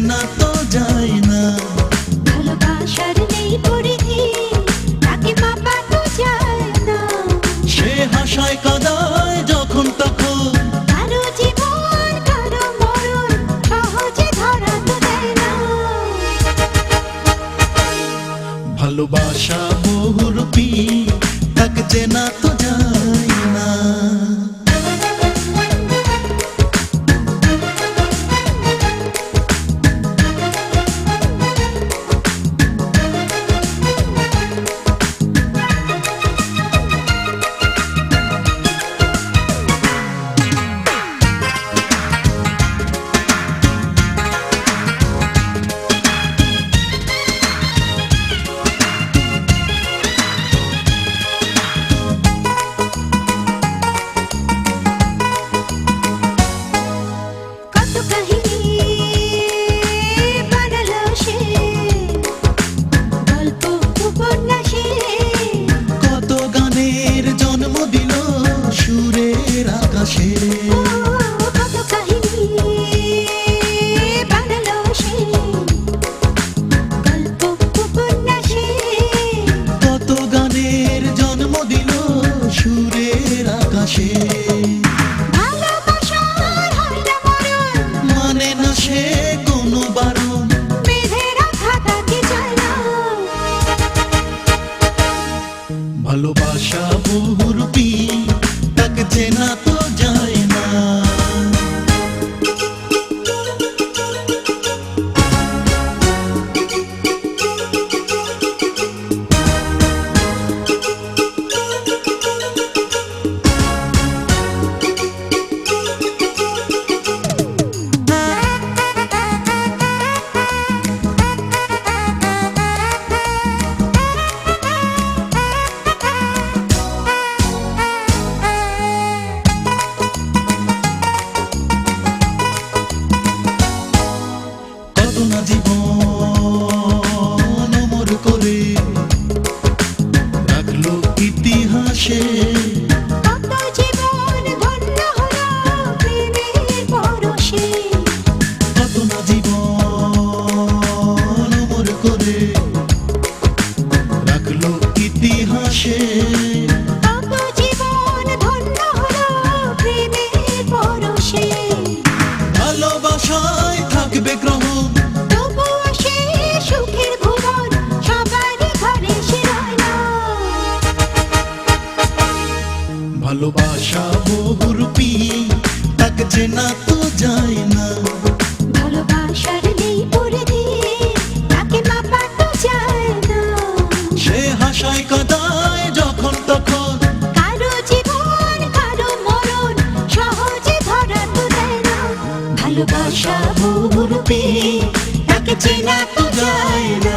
চেনা তো যায় না। ভালোবাসার নেই পরিধি, তাকে মাপা তো যায় না। সে হাসায় কাদায় যখন তখন, কারো জীবন কারো মরণ সহজে ধরা তো দেয় না। ভালোবাসা বহুরূপী, তাকে চেনা তো যায় না। কত কাহিনী বানালো সে, গল্প উপন্যাসে। কত গানের জন্ম দিল সুরের আকাশে। কত কাহিনী বানালো সে, গল্প উপন্যাসে। কত গানের জন্ম দিল সুরের আকাশে। ভালোবাসার হয় না মরণ, মানে না সে কোনো বারণ, বেঁধে রাখা তাকে চায় না। ভালোবাসা বহুরূপী, তাকে চেনা তো যায় না। কত না জীবন অমর করে রাখলো ইতিহাসে। কত জীবন ধন্য হলো প্রেমের পরশে। কত না জীবন অমর করে রাখলো ইতিহাসে। কত জীবন ধন্য হলো প্রেমের পরশে। ভালোবাসায় থাকবে গ্রহণ, তবুও সে সুখের ভুবন সবারই ঘরে সে রয় না। ভালোবাসা বহুরূপী, তাকে চেনা তো যায় না। ভালোবাসার নেই পরিধি, তাকে মাপা তো যায় না। সে হাসায় কাদায় যখন তখন, কারো জীবন কারো মরণ সহজে ধরা তো দেয় না। ভালোবাসা বহুরূপী, তাকে চেনা তো যায় না।